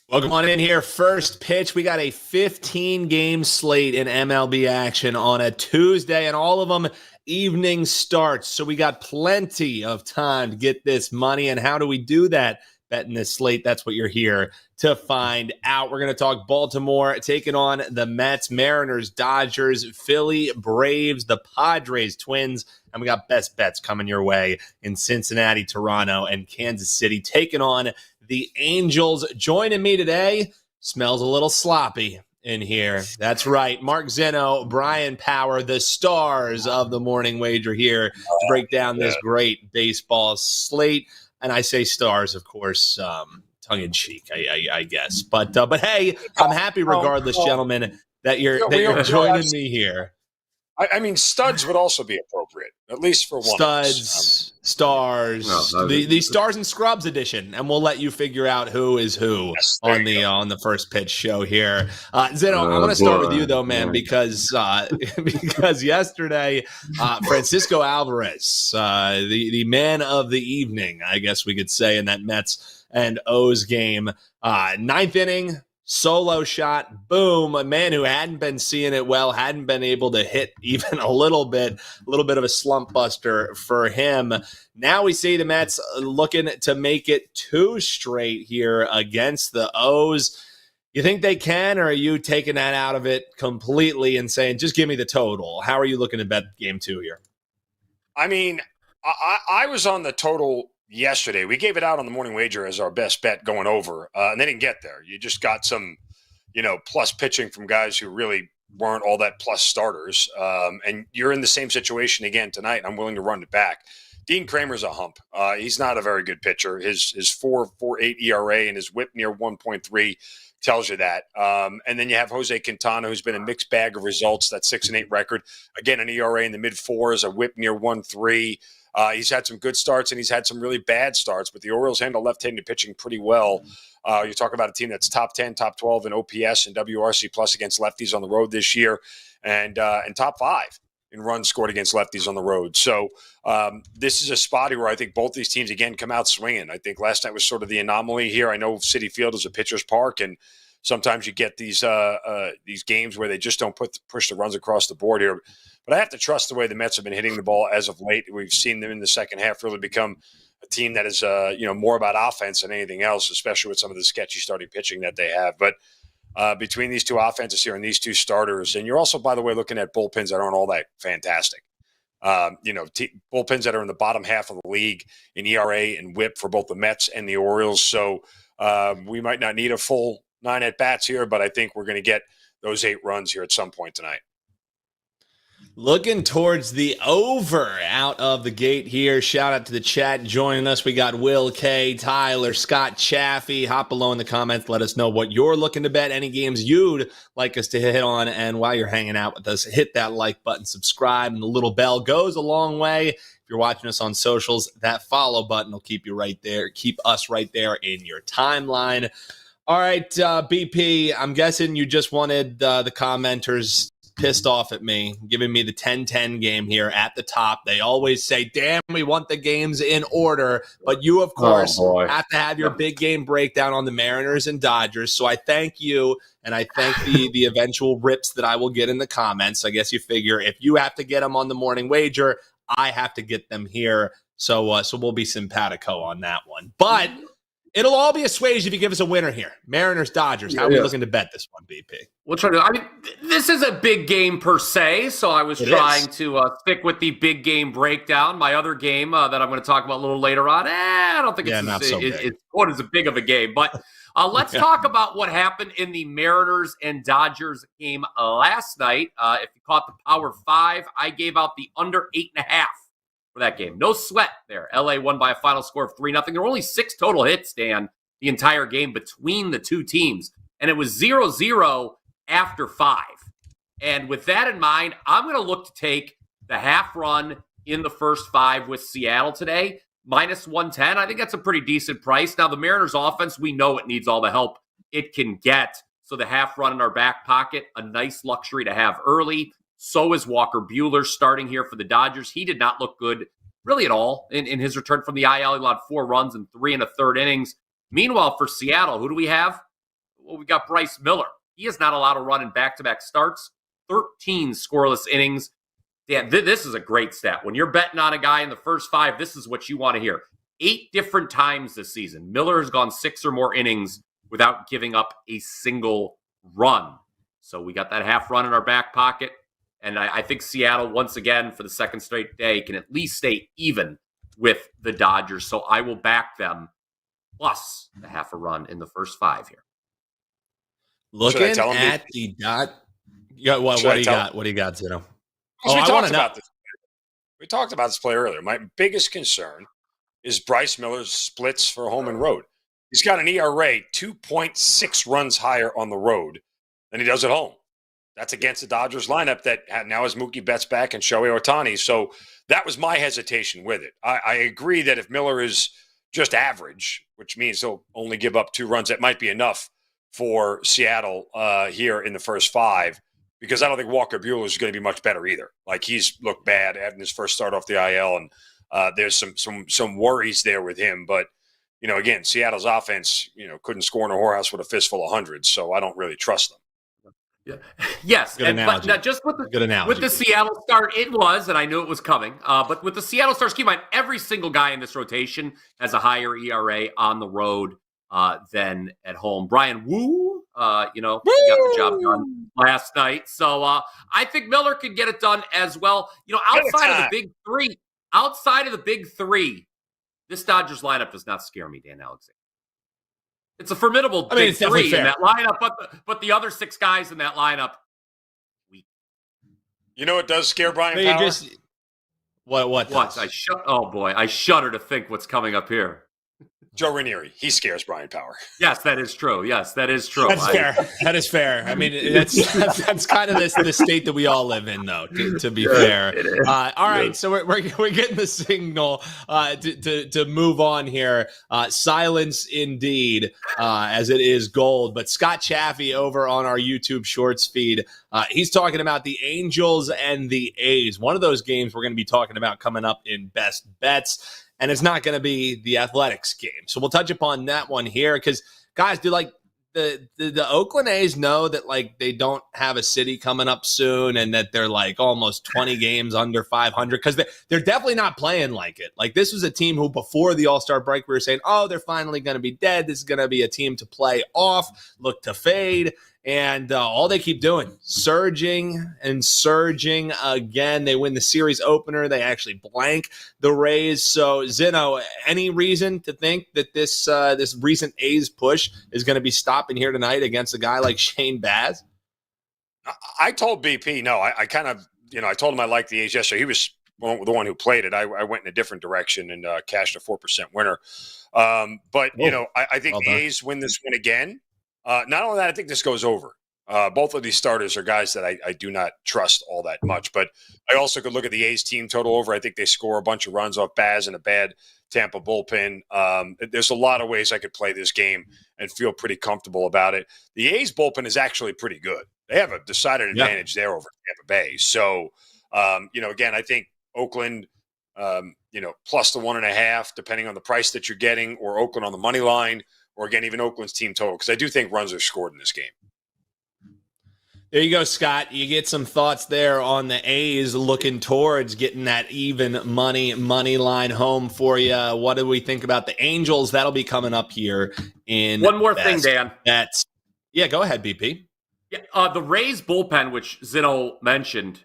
Welcome on in here. First pitch. We got a 15-game slate in MLB action on a Tuesday, and all of them evening starts. So we got plenty of time to get this money. And how do we do that? Betting this slate. That's what you're here to find out. We're going to talk Baltimore taking on the Mets, Mariners, Dodgers, Philly, Braves, the Padres, Twins, and we got best bets coming your way in Cincinnati, Toronto, and Kansas City taking on the Angels. Joining me today, smells a little sloppy in here. That's right. Mark Zinno, Bryan Power, the stars of the Morning Wager here to break down this great baseball slate. And I say stars, of course, tongue in cheek, I guess. But hey, I'm happy regardless, gentlemen, that you're joining me here. I mean, studs would also be appropriate, at least for one. Studs, stars, the Stars and Scrubs edition, and we'll let you figure out who is who on the first pitch show here. Zinno, I'm going to start with you though, man, because yesterday, Francisco Alvarez, the man of the evening, I guess we could say, in that Mets and O's game, ninth inning. Solo shot, boom, a man who hadn't been seeing it well, hadn't been able to hit even a little bit of a slump buster for him. Now we see the Mets looking to make it two straight here against the O's. You think they can, or are you taking that out of it completely and saying, just give me the total? How are you looking to bet game two here? I mean, I was on the total yesterday. We gave it out on the Morning Wager as our best bet going over, and they didn't get there. You just got some, plus pitching from guys who really weren't all that plus starters. And you're in the same situation again tonight. I'm willing to run it back. Dean Kramer's a hump. He's not a very good pitcher. His 4.48 ERA and his whip near 1.3 tells you that. And then you have Jose Quintana, who's been a mixed bag of results. That 6-8 record. Again, an ERA in the mid fours, a whip near 1.3. He's had some good starts and he's had some really bad starts, but the Orioles handle left-handed pitching pretty well. You talk about a team that's top 10, top 12 in OPS and WRC plus against lefties on the road this year, and top 5 in runs scored against lefties on the road. So this is a spot where I think both these teams, again, come out swinging. I think last night was sort of the anomaly here. I know Citi Field is a pitcher's park, and sometimes you get these games where they just don't push the runs across the board here. But I have to trust the way the Mets have been hitting the ball as of late. We've seen them in the second half really become a team that is more about offense than anything else, especially with some of the sketchy starting pitching that they have. But between these two offenses here and these two starters, and you're also, by the way, looking at bullpens that aren't all that fantastic. Bullpens that are in the bottom half of the league in ERA and whip for both the Mets and the Orioles. So we might not need a full 9 at-bats here, but I think we're going to get those 8 runs here at some point tonight. Looking towards the over out of the gate here. Shout out to the chat joining us. We got Will K, Tyler, Scott Chaffee. Hop below in the comments. Let us know what you're looking to bet, any games you'd like us to hit on. And while you're hanging out with us, hit that like button, subscribe, and the little bell goes a long way. If you're watching us on socials, that follow button will keep you right there. Keep us right there in your timeline. All right, BP, I'm guessing you just wanted the commenters pissed off at me, giving me the 10-10 game here at the top. They always say, damn, we want the games in order. But you, of course, have to have your big game breakdown on the Mariners and Dodgers. So I thank you, and I thank the eventual rips that I will get in the comments. I guess you figure if you have to get them on the Morning Wager, I have to get them here. So we'll be simpatico on that one. But it'll all be assuaged if you give us a winner here. Mariners, Dodgers. How are we looking to bet this one, BP? We'll try to. I mean, this is a big game per se, so I was trying to stick with the big game breakdown. My other game that I'm going to talk about a little later on, I don't think it's quite as big of a game. But let's talk about what happened in the Mariners and Dodgers game last night. If you caught the Power 5, I gave out the under 8.5 for that game. No sweat there. LA won by a final score of 3-0. There were only 6 total hits, Dan, the entire game between the two teams. And it was 0-0 after 5. And with that in mind, I'm going to look to take the half run in the first 5 with Seattle today, minus 110. I think that's a pretty decent price. Now, the Mariners offense, we know it needs all the help it can get. So the half run in our back pocket, a nice luxury to have early. So is Walker Buehler starting here for the Dodgers. He did not look good really at all in his return from the IL. He allowed 4 runs in 3 1/3 innings. Meanwhile, for Seattle, who do we have? Well, we got Bryce Miller. He is not allowed to run in back-to-back starts. 13 scoreless innings. Dan, this is a great stat. When you're betting on a guy in the first 5, this is what you want to hear. 8 different times this season, Miller has gone 6 or more innings without giving up a single run. So we got that half run in our back pocket. And I think Seattle, once again, for the second straight day, can at least stay even with the Dodgers. So I will back them plus the half a run in the first 5 here. Looking at the dot. Yeah, what do you got? What do you got, Zinno? We talked about this play earlier. My biggest concern is Bryce Miller's splits for home and road. He's got an ERA 2.6 runs higher on the road than he does at home. That's against the Dodgers lineup that now has Mookie Betts back and Shohei Ohtani. So that was my hesitation with it. I agree that if Miller is just average, which means he'll only give up 2 runs, that might be enough for Seattle here in the first 5, because I don't think Walker Buehler is going to be much better either. Like, he's looked bad having his first start off the IL, and there's some worries there with him. But, again, Seattle's offense, couldn't score in a whorehouse with a fistful of hundreds, so I don't really trust them. Yeah. Yes, but not just with the Seattle start, it was, and I knew it was coming. But with the Seattle stars, keep in mind, every single guy in this rotation has a higher ERA on the road than at home. Bryan Woo, he got the job done last night. So I think Miller could get it done as well. Outside of the big three, this Dodgers lineup does not scare me, Dan Alexander. It's a formidable big 3 in that lineup, but the other 6 guys in that lineup, weak. It does scare Brian Power? What? I shudder to think what's coming up here. Joe Ranieri, he scares Brian Power. Yes, that is true. That's fair. That is fair. I mean, that's kind of the state that we all live in, though. To be fair. All right, so we're getting the signal to move on here. Silence indeed, as it is gold. But Scott Chaffee over on our YouTube Shorts feed, he's talking about the Angels and the A's. One of those games we're going to be talking about coming up in Best Bets. And it's not going to be the Athletics game. So we'll touch upon that one here because, guys, do the Oakland A's know that, they don't have a city coming up soon and that they're, almost 20 games under 500? Because they're definitely not playing like it. This was a team who, before the All-Star break, we were saying, they're finally going to be dead. This is going to be a team to play off, look to fade. And all they keep doing, surging and surging again. They win the series opener. They actually blank the Rays. So, Zinno, any reason to think that this recent A's push is going to be stopping here tonight against a guy like Shane Baz? I told BP, no. I kind of, I told him I liked the A's yesterday. He was the one who played it. I went in a different direction and cashed a 4% winner. I think the A's win this one again. Not only that, I think this goes over. Both of these starters are guys that I do not trust all that much. But I also could look at the A's team total over. I think they score a bunch of runs off Baz and a bad Tampa bullpen. There's a lot of ways I could play this game and feel pretty comfortable about it. The A's bullpen is actually pretty good. They have a decided advantage there over Tampa Bay. So, again, I think Oakland, plus the 1.5, depending on the price that you're getting, or Oakland on the money line. Or, again, even Oakland's team total, because I do think runs are scored in this game. There you go, Scott. You get some thoughts there on the A's looking towards getting that even money line home for you. What do we think about the Angels? That'll be coming up here in one more thing, Dan. Yeah, go ahead, BP. Yeah, the Rays bullpen, which Zinno mentioned,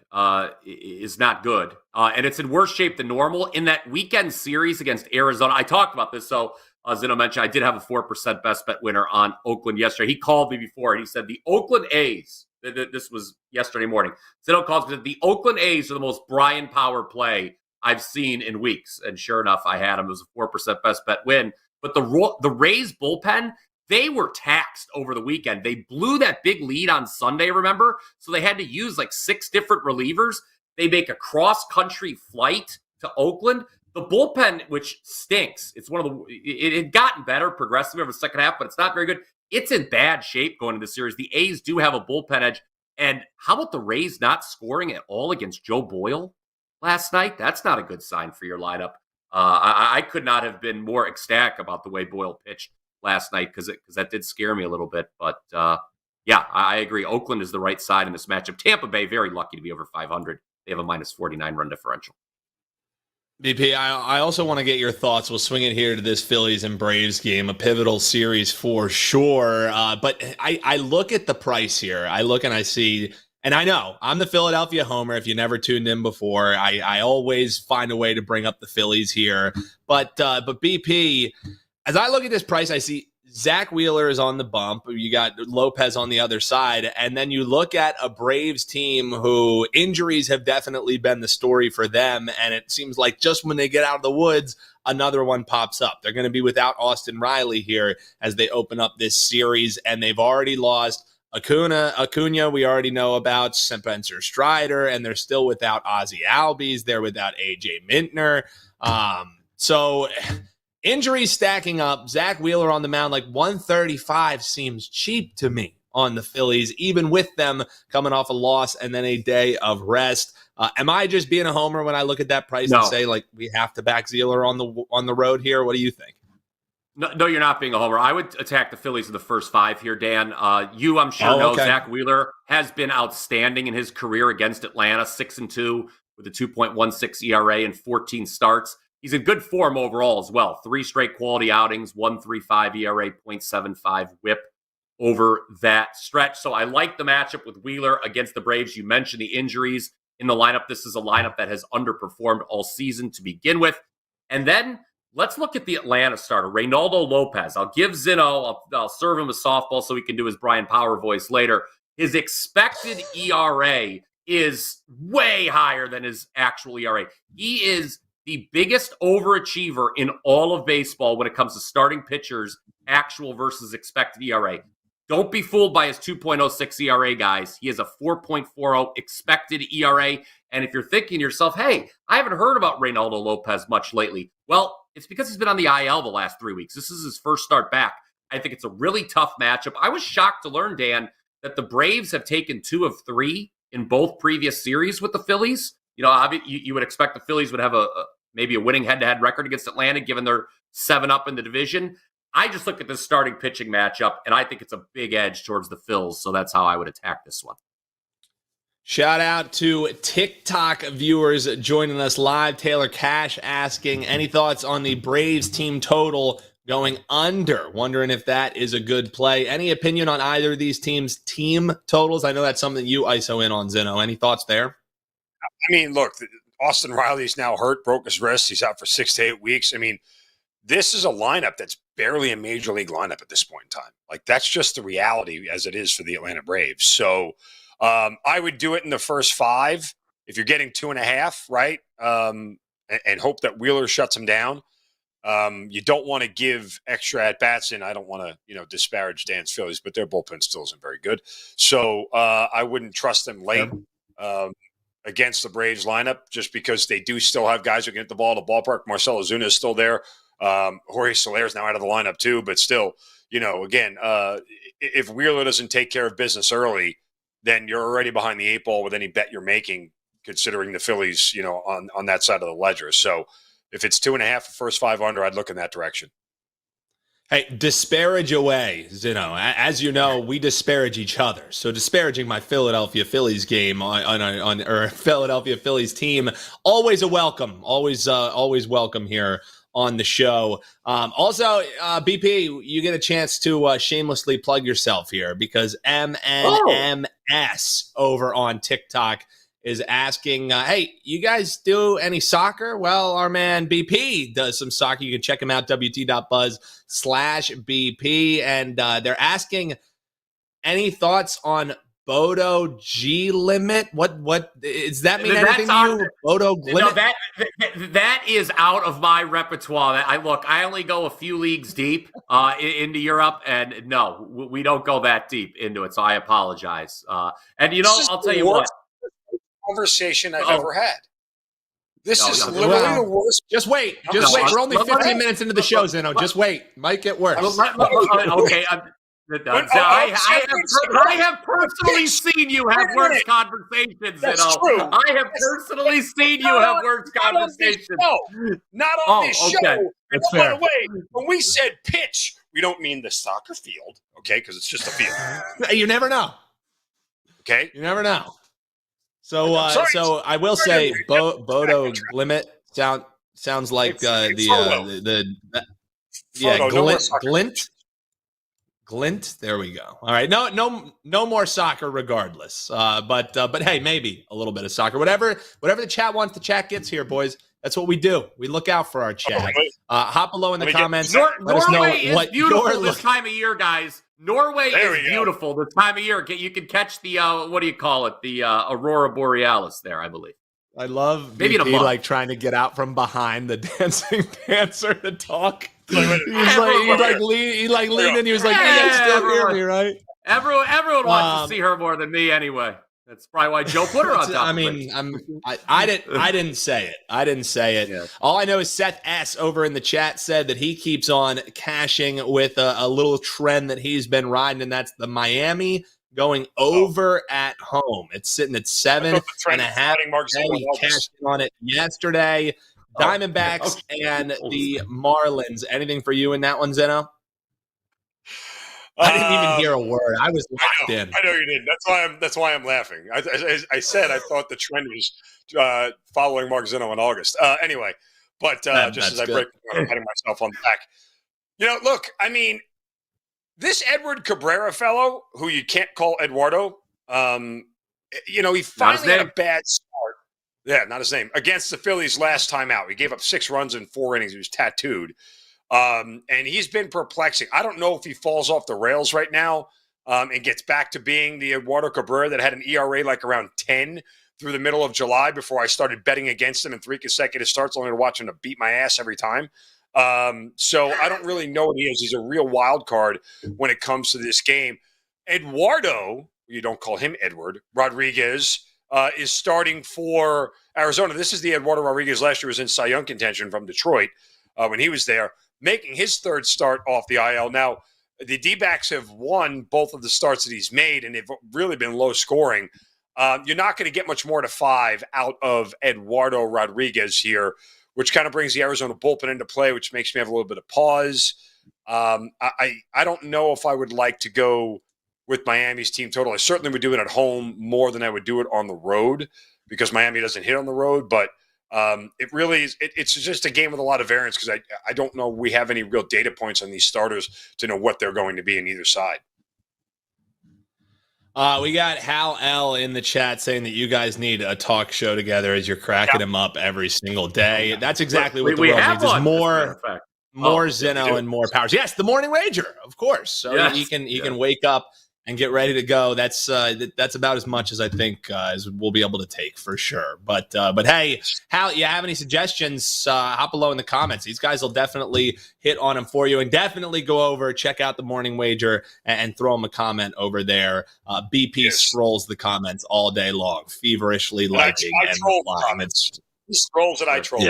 is not good. And it's in worse shape than normal. In that weekend series against Arizona, I talked about this, so Zinno mentioned I did have a 4% best bet winner on Oakland yesterday. He called me before and he said the Oakland A's, this was yesterday morning. Zinno calls me, the Oakland A's are the most Bryan Power play I've seen in weeks. And sure enough, I had him. It was a 4% best bet win. But the Rays bullpen, they were taxed over the weekend. They blew that big lead on Sunday, remember? So they had to use 6 different relievers. They make a cross-country flight to Oakland. The bullpen, which stinks, it had gotten better progressively over the second half, but it's not very good. It's in bad shape going into the series. The A's do have a bullpen edge. And how about the Rays not scoring at all against Joe Boyle last night? That's not a good sign for your lineup. I could not have been more ecstatic about the way Boyle pitched last night because that did scare me a little bit. But yeah, I agree. Oakland is the right side in this matchup. Tampa Bay, very lucky to be over 500. They have a minus 49 run differential. BP, I also want to get your thoughts. We'll swing it here to this Phillies and Braves game, a pivotal series for sure. But I look at the price here. I look and I see, and I know I'm the Philadelphia homer. If you never tuned in before, I always find a way to bring up the Phillies here. But BP, as I look at this price, I see Zach Wheeler is on the bump. You got Lopez on the other side. And then you look at a Braves team who injuries have definitely been the story for them. And it seems like just when they get out of the woods, another one pops up. They're going to be without Austin Riley here as they open up this series. And they've already lost Acuna, we already know about, Spencer Strider, and they're still without Ozzie Albies. They're without AJ Mintner. So injuries stacking up. Zach Wheeler on the mound, like 135 seems cheap to me on the Phillies, even with them coming off a loss and then a day of rest. Am I just being a homer when I look at that price and say, like, we have to back Wheeler on the road here? What do you think? No, you're not being a homer. I would attack the Phillies in the first 5 here, Dan. You, I'm sure, know Zach Wheeler has been outstanding in his career against Atlanta, 6-2 with a 2.16 ERA and 14 starts. He's in good form overall as well. 3 straight quality outings, 1.35 ERA, 0.75 WHIP over that stretch. So I like the matchup with Wheeler against the Braves. You mentioned the injuries in the lineup. This is a lineup that has underperformed all season to begin with. And then let's look at the Atlanta starter, Reynaldo Lopez. I'll give Zinno, I'll serve him a softball so he can do his Bryan Power voice later. His expected ERA is way higher than his actual ERA. He is the biggest overachiever in all of baseball when it comes to starting pitchers, actual versus expected ERA. Don't be fooled by his 2.06 ERA, guys. He has a 4.40 expected ERA. And if you're thinking to yourself, hey, I haven't heard about Reynaldo Lopez much lately. Well, it's because he's been on the IL the last 3 weeks. This is his first start back. I think it's a really tough matchup. I was shocked to learn, Dan, that the Braves have taken 2 of 3 in both previous series with the Phillies. You know, you would expect the Phillies would have maybe a winning head-to-head record against Atlanta, given they're 7-up in the division. I just look at this starting pitching matchup, and I think it's a big edge towards the Phils, so that's how I would attack this one. Shout out to TikTok viewers joining us live. Taylor Cash asking, any thoughts on the Braves team total going under? Wondering if that is a good play. Any opinion on either of these teams' team totals? I know that's something you ISO in on, Zinno. Any thoughts there? I mean, look, Austin Riley's now hurt, broke his wrist. He's out for 6 to 8 weeks. I mean, this is a lineup that's barely a major league lineup at this point in time. Like, that's just the reality as it is for the Atlanta Braves. So I would do it in the first 5 if you're getting 2.5, right? And hope that Wheeler shuts him down. You don't want to give extra at-bats in. I don't want to, disparage Dan's Phillies, but their bullpen still isn't very good. So I wouldn't trust them late. Against the Braves lineup, just because they do still have guys who can hit the ball at the ballpark. Marcell Ozuna is still there. Jorge Soler is now out of the lineup too, but still, again, if Wheeler doesn't take care of business early, then you're already behind the 8 ball with any bet you're making, considering the Phillies, on that side of the ledger. So if it's 2.5 for first 5 under, I'd look in that direction. Hey, disparage away, Zinno. As you know, we disparage each other. So disparaging my Philadelphia Phillies game or Philadelphia Phillies team, always a welcome. Always welcome here on the show. Also, BP, you get a chance to shamelessly plug yourself here because MNMS over on TikTok is asking, hey, you guys do any soccer? Well, our man BP does some soccer. You can check him out, wt.buzz/BP. And they're asking, any thoughts on Bodo G Limit? What does that mean? Anything to you? Bodo Limit? No, that is out of my repertoire. I only go a few leagues deep into Europe, and no, we don't go that deep into it. So I apologize. And I'll tell you what. Conversation I've ever had. This is literally the worst. Just wait. We're only 15 minutes into the show, Zinno. Just wait. Might get worse. Okay. I have personally seen you have worse conversations, Zinno. I have personally seen you have worse conversations. Not on this show. And by the way, when we said pitch, We don't mean the soccer field, okay? Because it's just a field. You never know. Okay, you never know. So, so I will say, Bodo Glimmet sounds like Glint. There we go. All right, no more soccer, regardless. But hey, maybe a little bit of soccer. Whatever the chat wants, the chat gets here, boys. That's what we do. We look out for our chat. Hop below in the comments. Norway is beautiful this time of year, guys. Norway is beautiful this time of year. You can catch the what do you call it? The Aurora Borealis there, I believe. I love BP like trying to get out from behind the dancing dancer to talk. He leaned in. He was like, "You guys still hear me, right?" Everyone wants to see her more than me, anyway. That's probably why Joe put her on top. I mean, I didn't say it. I didn't say it. Yeah. All I know is Seth S. over in the chat said that he keeps on cashing with a little trend that he's been riding, and that's the Miami going over at home. It's sitting at 7.5. He cashed on it yesterday. Diamondbacks and the Marlins. Anything for you in that one, Zinno? I didn't even hear a word. I was locked in. I know you didn't. That's why I'm laughing. I said I thought the trend was following Mark Zinno in August. Anyway, but just as I break, I'm patting myself on the back. Look, I mean, this Edward Cabrera fellow, who you can't call Eduardo, he finally had a bad start. Yeah, not his name. Against the Phillies last time out. He gave up 6 runs in 4 innings. He was tattooed. And he's been perplexing. I don't know if he falls off the rails right now and gets back to being the Eduardo Cabrera that had an ERA like around 10 through the middle of July before I started betting against him in 3 consecutive starts, only to watch him to beat my ass every time. So I don't really know what he is. He's a real wild card when it comes to this game. Eduardo, you don't call him Edward, Rodriguez, is starting for Arizona. This is the Eduardo Rodriguez last year was in Cy Young contention from Detroit when he was there, making his 3rd start off the IL. Now, the D-backs have won both of the starts that he's made, and they've really been low scoring. You're not going to get much more to 5 out of Eduardo Rodriguez here, which kind of brings the Arizona bullpen into play, which makes me have a little bit of pause. I don't know if I would like to go with Miami's team total. I certainly would do it at home more than I would do it on the road because Miami doesn't hit on the road, but it really is. It's just a game with a lot of variance because I don't know we have any real data points on these starters to know what they're going to be in either side. We got Hal L in the chat saying that you guys need a talk show together as you're cracking him up every single day. That's exactly what the world needs. Is more Zinno and more powers. Yes, the morning wager, of course. So he can wake up and get ready to go. That's about as much as I think as we'll be able to take for sure. But hey, Hal, you have any suggestions? Hop below in the comments. These guys will definitely hit on them for you, and definitely go over, check out the morning wager, and throw them a comment over there. BP scrolls the comments all day long, feverishly liking and comments. He scrolls and I troll.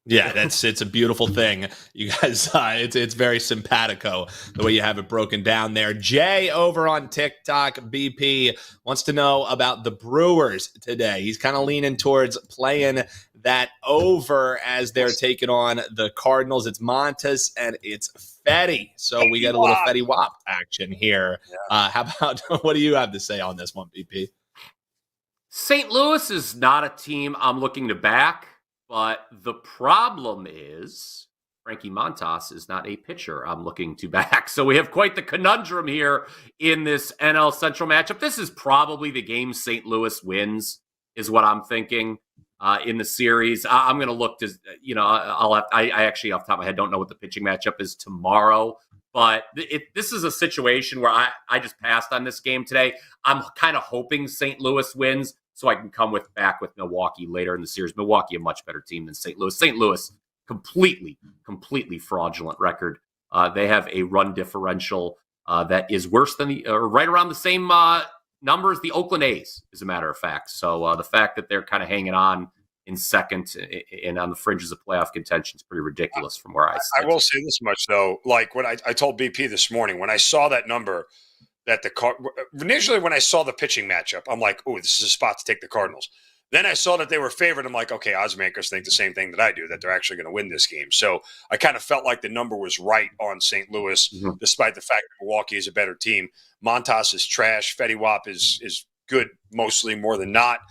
Yeah, it's a beautiful thing. You guys, it's very simpatico the way you have it broken down there. Jay over on TikTok, BP, wants to know about the Brewers today. He's kind of leaning towards playing that over as they're taking on the Cardinals. It's Montas and it's Fetty. So we get a little Fetty Wap action here. Yeah. How about, what do you have to say on this one, BP? St. Louis is not a team I'm looking to back. But the problem is Frankie Montas is not a pitcher I'm looking to back. So we have quite the conundrum here in this NL Central matchup. This is probably the game St. Louis wins, is what I'm thinking in the series. I'm going to look to, I actually off the top of my head don't know what the pitching matchup is tomorrow. But this is a situation where I just passed on this game today. I'm kind of hoping St. Louis wins, so I can come back with Milwaukee later in the series. Milwaukee, a much better team than St. Louis. St. Louis, completely fraudulent record. They have a run differential that is worse than right around the same number as the Oakland A's, as a matter of fact. So the fact that they're kind of hanging on in second and on the fringes of playoff contention is pretty ridiculous from where I sit. I will say this much, though. Like when I told BP this morning, when I saw that number, that initially when I saw the pitching matchup, I'm like, oh, this is a spot to take the Cardinals. Then I saw that they were favored. I'm like, okay, odds makers think the same thing that I do, that they're actually going to win this game. So I kind of felt like the number was right on St. Louis, despite the fact that Milwaukee is a better team. Montas is trash. Fetty Wap is good, mostly, more than not.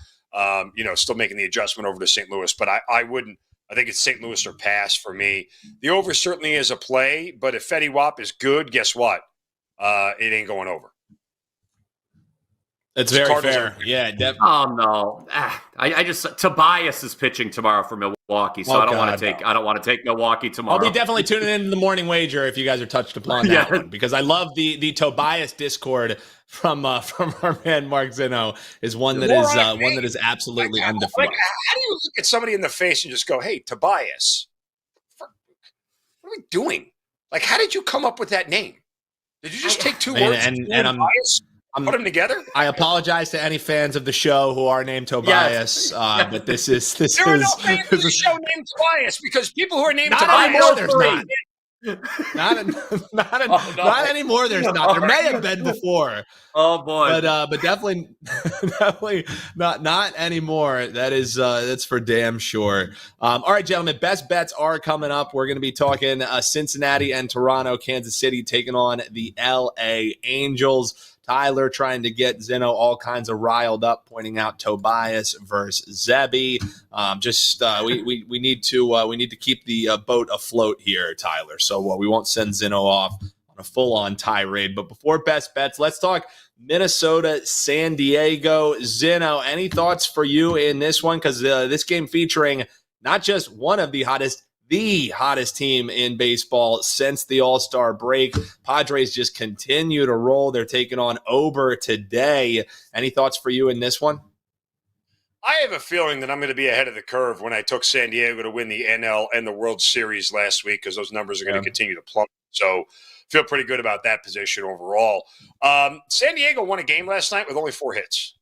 Still making the adjustment over to St. Louis. But I wouldn't. I think it's St. Louis or pass for me. The over certainly is a play, but if Fetty Wap is good, guess what? It ain't going over. It's very fair. Yeah. Oh no! I just Tobias is pitching tomorrow for Milwaukee, so I don't want to take Milwaukee tomorrow. I'll be definitely tuning into the morning wager if you guys are touched upon that one, because I love the Tobias Discord from our man Mark Zinno is one that is absolutely undefeated. How do you look at somebody in the face and just go, "Hey, Tobias, what are we doing? Like, how did you come up with that name? Did you just take two words and put them together?" I apologize to any fans of the show who are named Tobias, but this is there are no fans of the show named Tobias, because people who are named not Tobias anymore. There's not anymore. There's not. There may have been before. Oh boy, but definitely not anymore. That's for damn sure. All right, gentlemen, best bets are coming up. We're going to be talking Cincinnati and Toronto, Kansas City taking on the LA Angels. Tyler trying to get Zinno all kinds of riled up, pointing out Tobias versus Zebby. We need to keep the boat afloat here, Tyler. So we won't send Zinno off on a full-on tirade. But before best bets, let's talk Minnesota, San Diego. Zinno, any thoughts for you in this one? Because this game featuring not just one of the hottest team in baseball since the All-Star break. Padres just continue to roll. They're taking on Ober today. Any thoughts for you in this one? I have a feeling that I'm going to be ahead of the curve when I took San Diego to win the NL and the World Series last week, because those numbers are going to continue to plummet. So feel pretty good about that position overall. San Diego won a game last night with only 4 hits,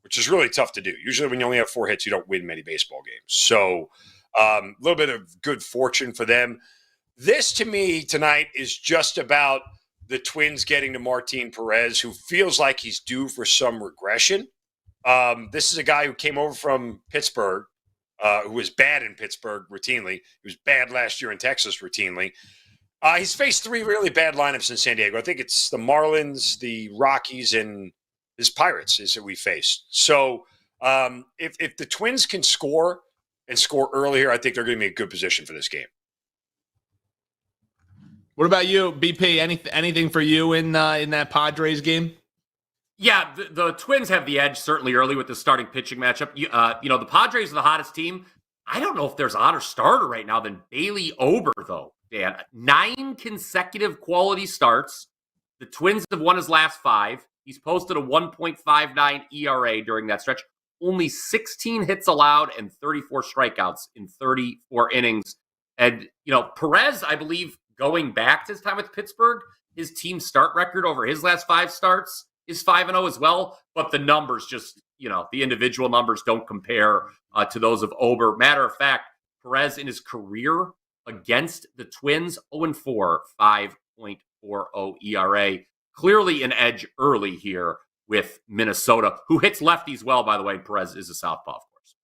which is really tough to do. Usually when you only have 4 hits, you don't win many baseball games. So a little bit of good fortune for them. This, to me, tonight is just about the Twins getting to Martin Perez, who feels like he's due for some regression. This is a guy who came over from Pittsburgh, who was bad in Pittsburgh routinely. He was bad last year in Texas routinely. He's faced 3 really bad lineups in San Diego. I think it's the Marlins, the Rockies, and his Pirates is that we faced. So if the Twins can score early here, I think they're going to be in a good position for this game. What about you, BP? Anything for you in that Padres game? Yeah, the Twins have the edge certainly early with the starting pitching matchup. The Padres are the hottest team. I don't know if there's a hotter starter right now than Bailey Ober, though, Dan. 9 consecutive quality starts. The Twins have won his last 5. He's posted a 1.59 ERA during that stretch. Only 16 hits allowed and 34 strikeouts in 34 innings. And, Perez, I believe, going back to his time with Pittsburgh, his team start record over his last 5 starts is 5-0 as well. But the numbers just, the individual numbers don't compare to those of Ober. Matter of fact, Perez in his career against the Twins, 0-4, 5.40 ERA. Clearly an edge early here with Minnesota, who hits lefties well, by the way. Perez is a southpaw, of course.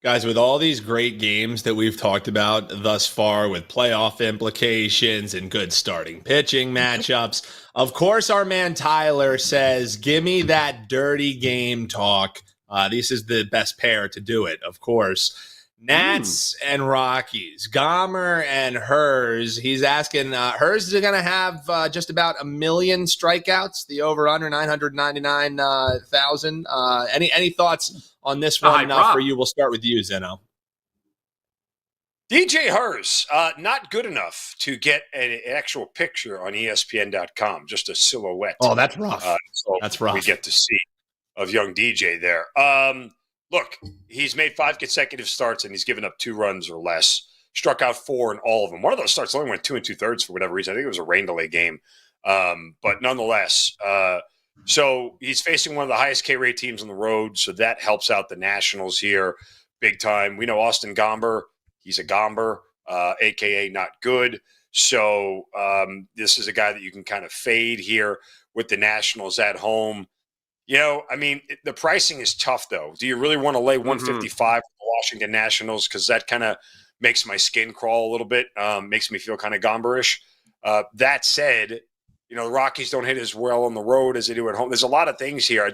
Guys, with all these great games that we've talked about thus far with playoff implications and good starting pitching matchups, of course, our man Tyler says, give me that dirty game talk. This is the best pair to do it, of course. Nats and Rockies, Gomer and Hers. He's asking, Hers is going to have just about 1 million strikeouts, the over-under 999,000. Any thoughts on this one for you? We'll start with you, Zinno. DJ Hers, not good enough to get an actual picture on ESPN.com, just a silhouette. Oh, that's rough. That's rough. We get to see of young DJ there. Look, he's made 5 consecutive starts, and he's given up 2 runs or less. Struck out 4 in all of them. One of those starts only went 2 2/3 for whatever reason. I think it was a rain delay game. But nonetheless, so he's facing one of the highest K-rate teams on the road, so that helps out the Nationals here big time. We know Austin Gomber. He's a Gomber, a.k.a. not good. So this is a guy that you can kind of fade here with the Nationals at home. I mean, the pricing is tough, though. Do you really want to lay 155 with the Washington Nationals? Because that kind of makes my skin crawl a little bit, makes me feel kind of Gomberish. That said, the Rockies don't hit as well on the road as they do at home. There's a lot of things here.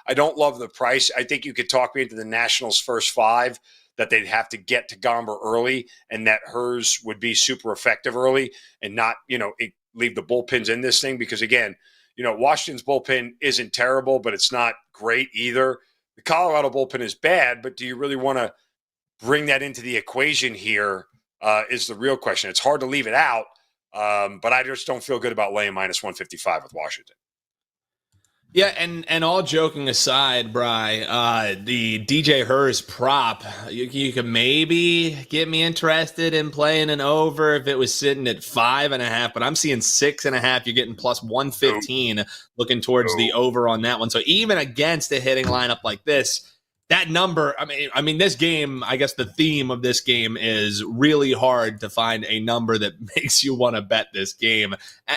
I don't love the price. I think you could talk me into the Nationals' first 5, that they'd have to get to Gomber early, and that hers would be super effective early and not, leave the bullpens in this thing. Because, again, Washington's bullpen isn't terrible, but it's not great either. The Colorado bullpen is bad, but do you really want to bring that into the equation here is the real question. It's hard to leave it out, but I just don't feel good about laying minus 155 with Washington. Yeah, and all joking aside, Bri, the DJ Hers prop, you could maybe get me interested in playing an over if it was sitting at 5.5, but I'm seeing 6.5. You're getting plus 115, looking towards the over on that one. So even against a hitting lineup like this, that number, I mean, this game, I guess the theme of this game is really hard to find a number that makes you want to bet this game.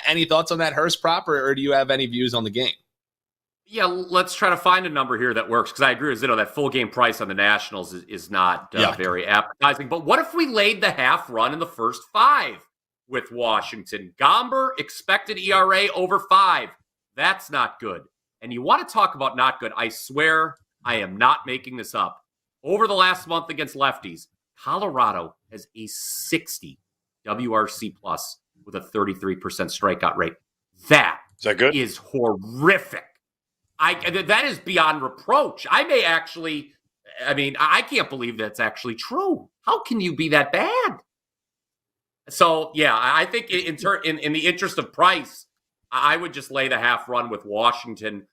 Any thoughts on that Hurst prop, or do you have any views on the game? Yeah, let's try to find a number here that works, because I agree with Zinno, that full game price on the Nationals is not very appetizing. But what if we laid the half run in the first 5 with Washington? Gomber, expected ERA over 5. That's not good. And you want to talk about not good. I swear I am not making this up. Over the last month against lefties, Colorado has a 60 WRC plus with a 33% strikeout rate. That is horrific. That is beyond reproach. I can't believe that's actually true. How can you be that bad? So, yeah, I think in the interest of price, I would just lay the half run with Washington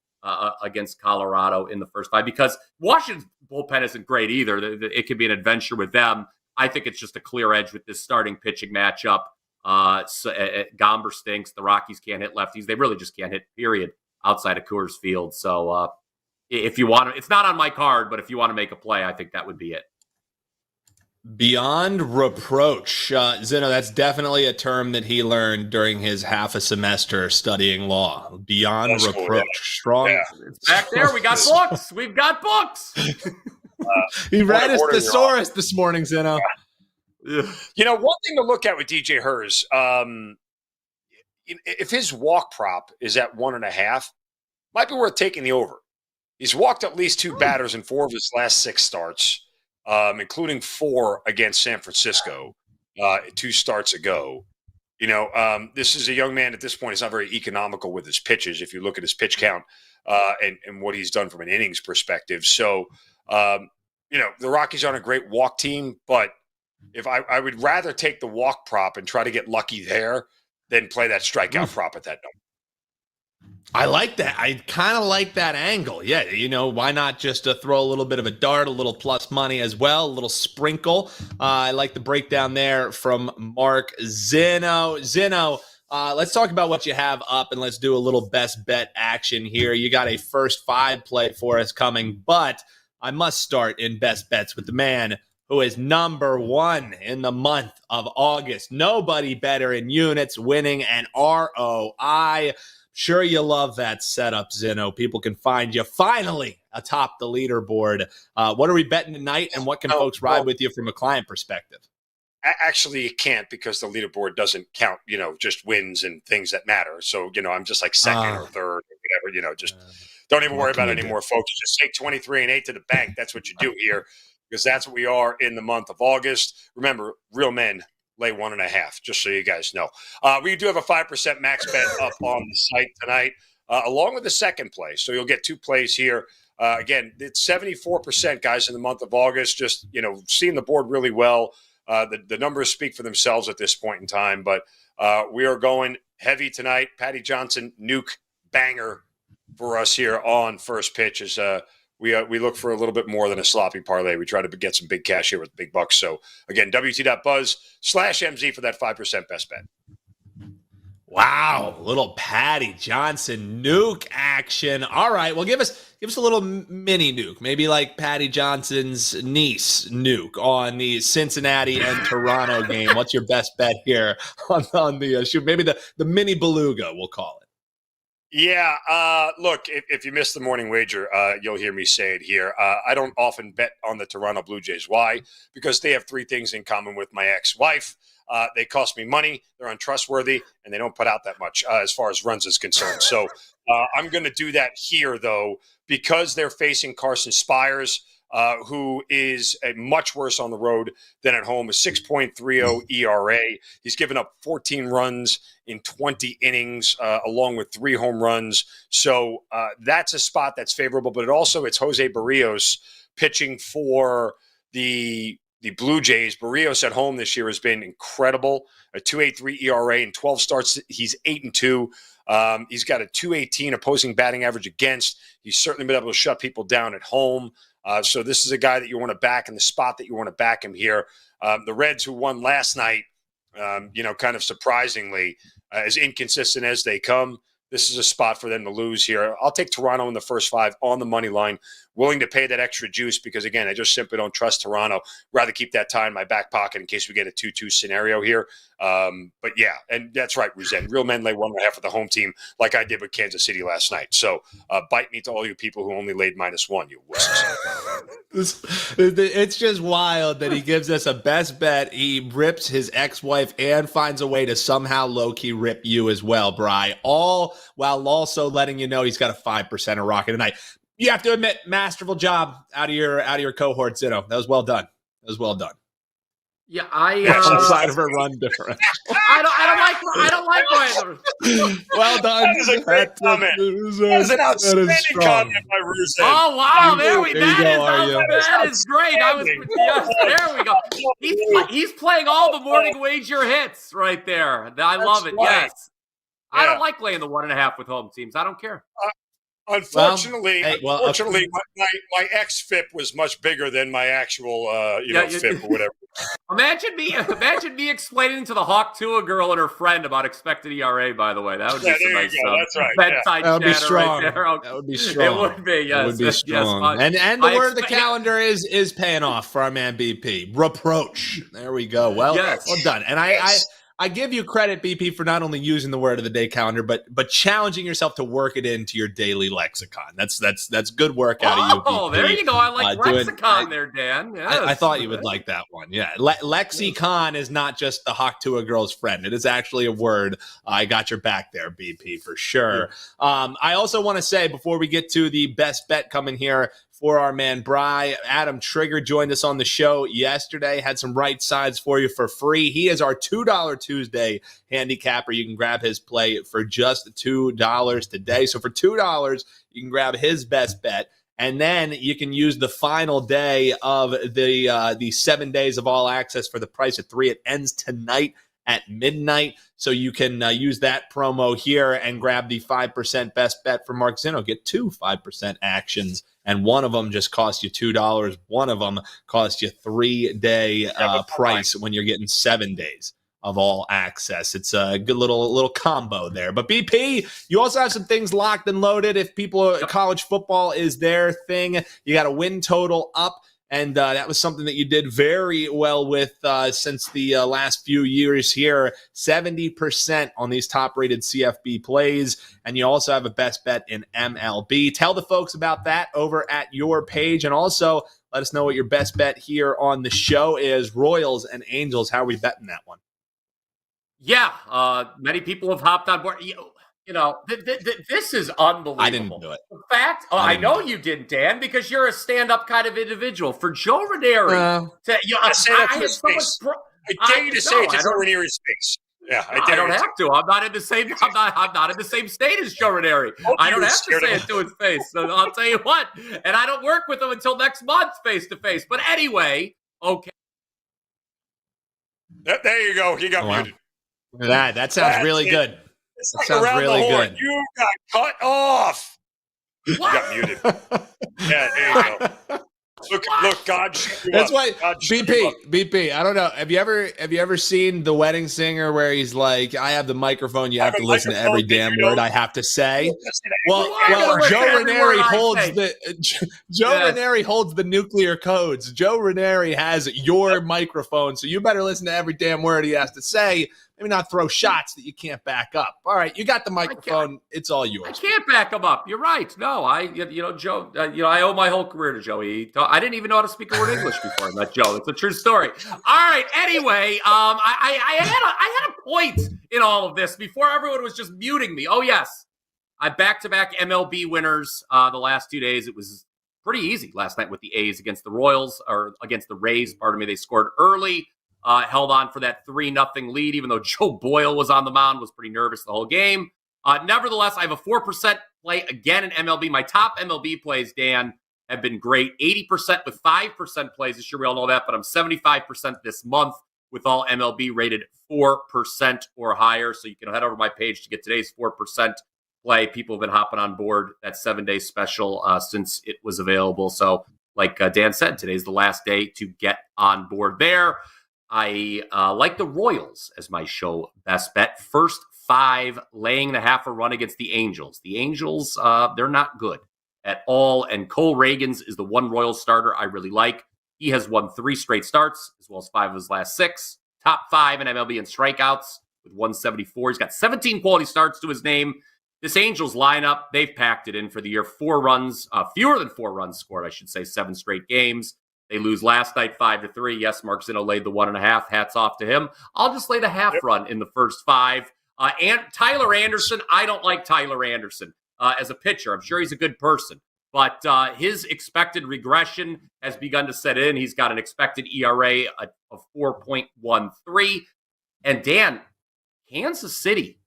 against Colorado in the first 5, because Washington's bullpen isn't great either. It could be an adventure with them. I think it's just a clear edge with this starting pitching matchup. Gomber stinks. The Rockies can't hit lefties. They really just can't hit, period, outside of Coors Field. So if you want to, it's not on my card, but if you want to make a play, I think that would be it. Beyond reproach. Zinno, that's definitely a term that he learned during his half a semester studying law. Beyond reproach. Cool, yeah. Strong. Yeah. It's back there. We got books. We've got books. He read his thesaurus this morning, Zinno. Yeah. One thing to look at with DJ Hers, if his walk prop is at 1.5, might be worth taking the over. He's walked at least 2 batters in 4 of his last 6 starts, including 4 against San Francisco 2 starts ago. This is a young man at this point. He's not very economical with his pitches if you look at his pitch count and what he's done from an innings perspective. So, the Rockies aren't a great walk team, but if I would rather take the walk prop and try to get lucky there than play that strikeout prop at that number. I like that. I kind of like that angle. Yeah, why not just throw a little bit of a dart, a little plus money as well, a little sprinkle. I like the breakdown there from Mark Zinno. Zinno, let's talk about what you have up, and let's do a little best bet action here. You got a first 5 play for us coming, but I must start in best bets with the man who is number 1 in the month of August. Nobody better in units, winning, and ROI. Sure, you love that setup, Zinno. People can find you finally atop the leaderboard. What are we betting tonight, and what can folks ride with you from a client perspective? Actually, it can't, because the leaderboard doesn't count, just wins and things that matter. So, I'm just like second or third or whatever, just don't even worry about it anymore, folks. Just take 23-8 to the bank. That's what you do here, because that's what we are in the month of August. Remember, real men lay 1.5, just so you guys know. We do have a 5% max bet up on the site tonight, along with the second play. So you'll get 2 plays here. Again, it's 74%, guys, in the month of August. Just, seeing the board really well. The numbers speak for themselves at this point in time. But we are going heavy tonight. Patty Johnson, nuke, banger for us here on First Pitch. Is we look for a little bit more than a sloppy parlay. We try to get some big cash here with big bucks. So, again, WT.buzz/MZ for that 5% best bet. Wow, little Patty Johnson nuke action. All right, well, give us a little mini nuke, maybe like Patty Johnson's niece nuke on the Cincinnati and Toronto game. What's your best bet here on the shoot? Maybe the mini beluga, we'll call it. Yeah. Look, if you missed the morning wager, you'll hear me say it here. I don't often bet on the Toronto Blue Jays. Why? Because they have three things in common with my ex-wife. They cost me money, they're untrustworthy, and they don't put out that much as far as runs is concerned. So I'm going to do that here, though, because they're facing Carson Spires, who is much worse on the road than at home, a 6.30 ERA. He's given up 14 runs in 20 innings, along with 3 home runs. So that's a spot that's favorable. But it's Jose Barrios pitching for the Blue Jays. Barrios at home this year has been incredible. A 2.83 ERA in 12 starts. He's 8-2. He's got a 2.18 opposing batting average against. He's certainly been able to shut people down at home. So this is a guy that you want to back in the spot that you want to back him here. The Reds, who won last night, kind of surprisingly, as inconsistent as they come, this is a spot for them to lose here. I'll take Toronto in the first 5 on the money line, willing to pay that extra juice because, again, I just simply don't trust Toronto. Rather keep that tie in my back pocket in case we get a 2-2 scenario here. But, yeah, and that's right, Ruzen. Real men lay 1.5 for the home team like I did with Kansas City last night. So bite me to all you people who only laid -1, you wusses. It's just wild that he gives us a best bet. He rips his ex-wife and finds a way to somehow low-key rip you as well, Bri. All while also letting you know he's got a 5% rocket tonight. You have to admit, masterful job out of your cohort, Zinno. That was well done. Yeah, outside of a run difference. I don't like Ryan. Well done. That is a great comment. That is an outstanding comment by Ruzen. Oh wow, that is great. There we go. He's playing all the morning wager hits right there. I love it. Right. Yes. Yeah. I don't like laying the 1.5 with home teams. I don't care. Unfortunately, my ex-FIP was much bigger than my actual, FIP or whatever. Imagine me explaining to the Hawk Tua girl and her friend about expected ERA. By the way, that would be some nice That's right. bedside that would be strong. Right there. That would be strong. It would be. Yes. It would be strong. Yes, and the word of the calendar is paying off for our man BP. Reproach. There we go. Well done. And I give you credit, BP, for not only using the word of the day calendar, but challenging yourself to work it into your daily lexicon. That's good work out of you, BP. Oh, there you go. I like lexicon there, Dan. Yes. I thought you would like that one. Yeah. Lexicon is not just the Hawk Tua girl's friend. It is actually a word. I got your back there, BP, for sure. I also want to say, before we get to the best bet coming here, for our man Bryan, Adam Trigger joined us on the show yesterday, had some right sides for you for free. He is our $2 Tuesday handicapper. You can grab his play for just $2 today. So for $2, you can grab his best bet. And then you can use the final day of the 7 days of all access for the price of 3. It ends tonight at midnight. So you can use that promo here and grab the 5% best bet for Mark Zinno. Get 2 5% actions, and one of them just costs you $2. One of them costs you 3-day price when you're getting 7 days of all access. It's a good little combo there. But BP, you also have some things locked and loaded. If college football is their thing, you got a win total up. And that was something that you did very well with since the last few years here. 70% on these top-rated CFB plays. And you also have a best bet in MLB. Tell the folks about that over at your page. And also let us know what your best bet here on the show is. Royals and Angels, how are we betting that one? Yeah, many people have hopped on board. This is unbelievable. I didn't do it. In fact, I know you didn't, Dan, because you're a stand-up kind of individual. For Joe Ranieri, I dare you to say it's Joe Ranieri's face. Yeah, I don't have to. I'm not in the same. I'm not in the same state as Joe Ranieri. I don't have to say it to his face. So I'll tell you what. And I don't work with him until next month, face to face. But anyway, okay. There you go. He got muted. Look at that. That sounds really good. It's like sounds really good. You got cut off. What? You got muted. Yeah, there you go. Look, God. That's why BP. I don't know. Have you ever seen The Wedding Singer where he's like, "I have the microphone. You have to listen to every damn word I have to say." Well, Joe Ranieri holds the nuclear codes. Joe Ranieri has your microphone, so you better listen to every damn word he has to say. maybe not throw shots that you can't back up. All right, you got the microphone. It's all yours. I can't back them up. You're right. No, Joe, I owe my whole career to Joey. I didn't even know how to speak a word English before I met Joe. It's a true story. All right. Anyway, I had a point in all of this before everyone was just muting me. Oh, yes. I back-to-back MLB winners the last 2 days. It was pretty easy last night with the A's against the Royals, or against the Rays. Pardon me. They scored early, held on for that 3-0 lead, even though Joe Boyle was on the mound, was pretty nervous the whole game. Nevertheless, I have a 4% play again in MLB. My top MLB plays, Dan, have been great. 80% with 5% plays this year. We all know that, but I'm 75% this month with all MLB rated 4% or higher. So you can head over to my page to get today's 4% play. People have been hopping on board that 7-day special since it was available. So like Dan said, today's the last day to get on board there. I like the Royals as my show best bet. First 5, laying the half a run against the Angels. The Angels, they're not good at all. And Cole Reagans is the one Royals starter I really like. He has won 3 straight starts, as well as 5 of his last 6. Top 5 in MLB in strikeouts with 174. He's got 17 quality starts to his name. This Angels lineup, they've packed it in for the year. 4 runs, fewer than 4 runs scored, I should say, 7 straight games. They lose last night 5-3. Yes, Mark Zinno laid the 1.5. Hats off to him. I'll just lay the half run in the first 5. And Tyler Anderson, I don't like Tyler Anderson as a pitcher. I'm sure he's a good person, but his expected regression has begun to set in. He's got an expected ERA of 4.13. And Dan, Kansas City,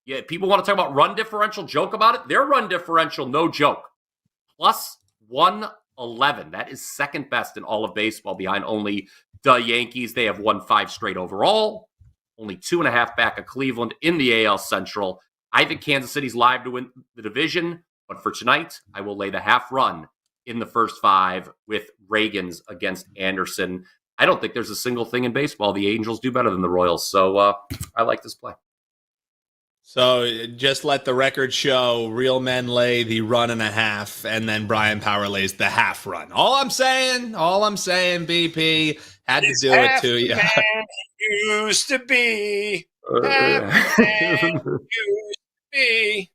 yeah, people want to talk about run differential, joke about it. Their run differential, no joke, plus 111. That is second best in all of baseball, behind only the Yankees. They have won 5 straight overall, only 2.5 back of Cleveland in the AL Central. I think Kansas City's live to win the division, but for tonight, I will lay the half run in the first 5 with Reagans against Anderson. I don't think there's a single thing in baseball the Angels do better than the Royals, so I like this play. So just let the record show real men lay the 1.5, and then Brian Power lays the half run. All I'm saying, BP, had to do it to you. Used to be. Used to be.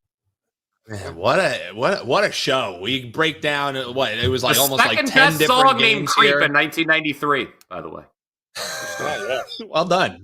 Man, what a show. We break down what it was like, almost like 10 best different song games named Creep here. in 1993, by the way. Well done.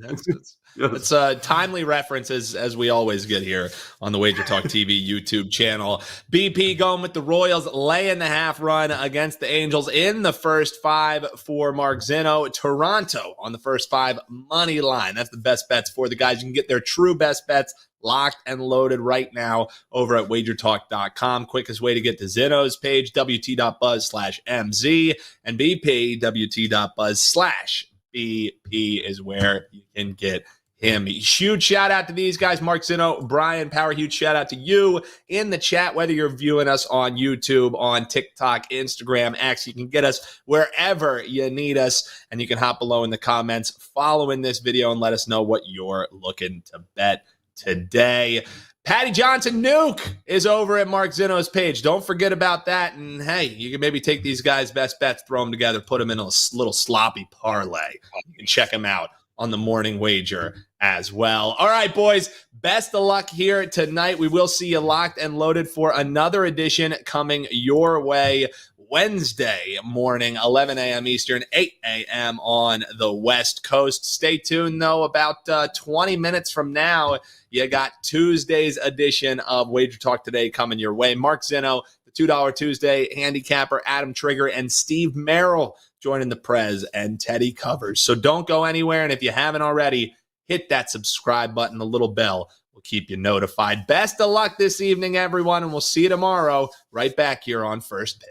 It's timely references, as we always get here on the WagerTalk TV YouTube channel. BP going with the Royals, laying the half run against the Angels in the first 5 for Mark Zinno. Toronto on the first 5 money line. That's the best bets for the guys. You can get their true best bets locked and loaded right now over at WagerTalk.com. Quickest way to get to Zinno's page, WT.buzz/MZ, and BP, WT.buzz/BP is where you can get him. Huge shout out to these guys, Mark Zinno, Bryan Power. Huge shout out to you in the chat, whether you're viewing us on YouTube, on TikTok, Instagram, X. You can get us wherever you need us, and you can hop below in the comments following this video and let us know what you're looking to bet today. Patty Johnson Nuke is over at Mark Zinno's page. Don't forget about that. And hey, you can maybe take these guys' best bets, throw them together, put them in a little sloppy parlay. You can check them out on the morning wager as well. All right, boys, best of luck here tonight. We will see you locked and loaded for another edition coming your way Wednesday morning, 11 a.m. Eastern, 8 a.m. on the West Coast. Stay tuned, though. About 20 minutes from now, you got Tuesday's edition of Wager Talk Today coming your way. Mark Zinno, the $2 Tuesday handicapper, Adam Trigger, and Steve Merrill joining the Prez and Teddy Covers. So don't go anywhere, and if you haven't already, hit that subscribe button, the little bell will keep you notified. Best of luck this evening, everyone, and we'll see you tomorrow right back here on First Pitch.